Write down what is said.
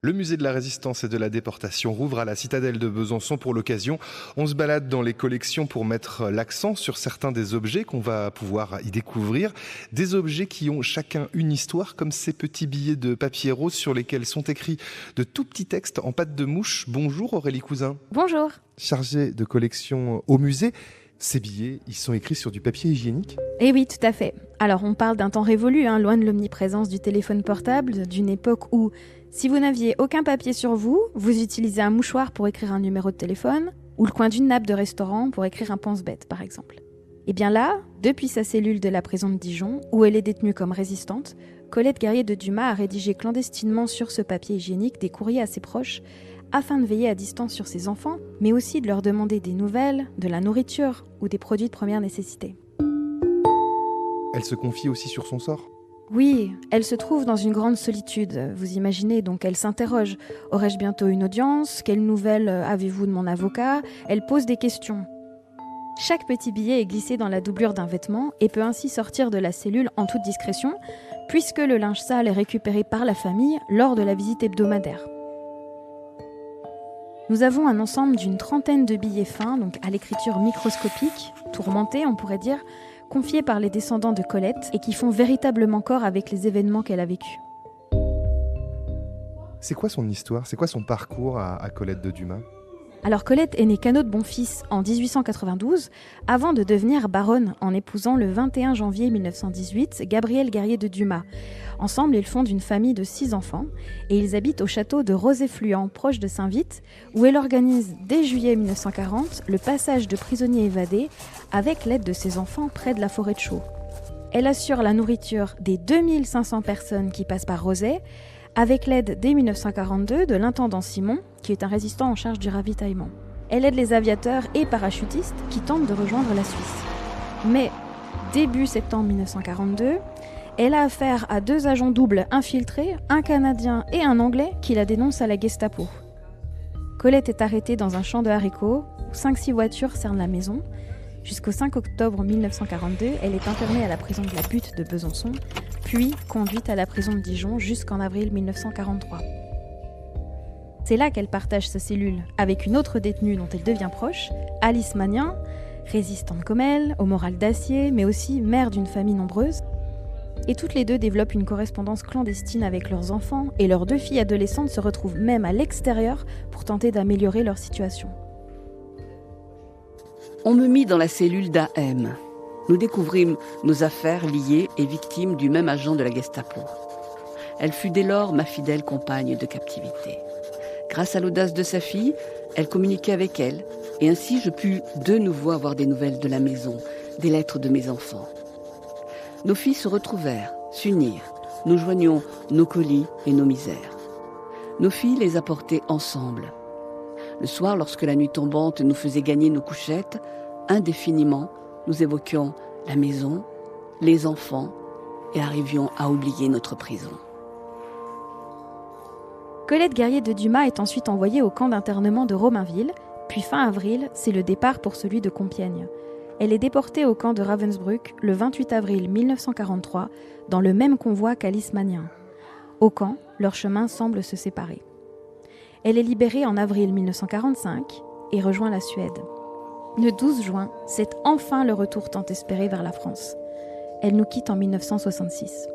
Le musée de la Résistance et de la Déportation rouvre à la citadelle de Besançon pour l'occasion. On se balade dans les collections pour mettre l'accent sur certains des objets qu'on va pouvoir y découvrir. Des objets qui ont chacun une histoire, comme ces petits billets de papier rose sur lesquels sont écrits de tout petits textes en pâte de mouche. Bonjour Aurélie Cousin. Bonjour. Chargée de collection au musée, ces billets, ils sont écrits sur du papier hygiénique ? Eh oui, tout à fait. Alors on parle d'un temps révolu, loin de l'omniprésence du téléphone portable, d'une époque où, si vous n'aviez aucun papier sur vous, vous utilisez un mouchoir pour écrire un numéro de téléphone, ou le coin d'une nappe de restaurant pour écrire un pense-bête, par exemple. Et bien là, depuis sa cellule de la prison de Dijon, où elle est détenue comme résistante, Colette Guerrier de Dumas a rédigé clandestinement sur ce papier hygiénique des courriers à ses proches, afin de veiller à distance sur ses enfants, mais aussi de leur demander des nouvelles, de la nourriture ou des produits de première nécessité. Elle se confie aussi sur son sort ? Oui, elle se trouve dans une grande solitude. Vous imaginez, donc elle s'interroge. Aurais-je bientôt une audience ? Quelles nouvelles avez-vous de mon avocat ? Elle pose des questions. Chaque petit billet est glissé dans la doublure d'un vêtement et peut ainsi sortir de la cellule en toute discrétion, puisque le linge sale est récupéré par la famille lors de la visite hebdomadaire. Nous avons un ensemble d'une trentaine de billets fins, donc à l'écriture microscopique, tourmentés on pourrait dire, confiés par les descendants de Colette et qui font véritablement corps avec les événements qu'elle a vécus. C'est quoi son histoire ? C'est quoi son parcours à Colette de Dumas ? Alors Colette est née Canot de Bonfils en 1892, avant de devenir baronne en épousant le 21 janvier 1918 Gabriel Guerrier de Dumas. Ensemble, ils fondent une famille de 6 enfants et ils habitent au château de Rozay-Fluent, proche de Saint-Vite, où elle organise dès juillet 1940 le passage de prisonniers évadés avec l'aide de ses enfants près de la forêt de Chaux. Elle assure la nourriture des 2500 personnes qui passent par Rozay, avec l'aide dès 1942 de l'intendant Simon, qui est un résistant en charge du ravitaillement. Elle aide les aviateurs et parachutistes qui tentent de rejoindre la Suisse. Mais début septembre 1942, elle a affaire à 2 agents doubles infiltrés, un Canadien et un Anglais, qui la dénoncent à la Gestapo. Colette est arrêtée dans un champ de haricots où 5-6 voitures cernent la maison. Jusqu'au 5 octobre 1942, elle est internée à la prison de la Butte de Besançon, puis conduite à la prison de Dijon jusqu'en avril 1943. C'est là qu'elle partage sa cellule avec une autre détenue dont elle devient proche, Alice Magnin, résistante comme elle, au moral d'acier, mais aussi mère d'une famille nombreuse. Et toutes les deux développent une correspondance clandestine avec leurs enfants, et leurs 2 filles adolescentes se retrouvent même à l'extérieur pour tenter d'améliorer leur situation. On me mit dans la cellule d'AM. Nous découvrîmes nos affaires liées et victimes du même agent de la Gestapo. Elle fut dès lors ma fidèle compagne de captivité. Grâce à l'audace de sa fille, elle communiquait avec elle, et ainsi je pus de nouveau avoir des nouvelles de la maison, des lettres de mes enfants. Nos filles se retrouvèrent, s'unirent, nous joignions nos colis et nos misères. Nos filles les apportaient ensemble. Le soir, lorsque la nuit tombante nous faisait gagner nos couchettes, indéfiniment, nous évoquions la maison, les enfants et arrivions à oublier notre prison. Colette Guerrier de Dumas est ensuite envoyée au camp d'internement de Romainville, puis fin avril, c'est le départ pour celui de Compiègne. Elle est déportée au camp de Ravensbrück le 28 avril 1943, dans le même convoi qu'Alice Magnin. Au camp, leurs chemins semblent se séparer. Elle est libérée en avril 1945 et rejoint la Suède. Le 12 juin, c'est enfin le retour tant espéré vers la France. Elle nous quitte en 1966.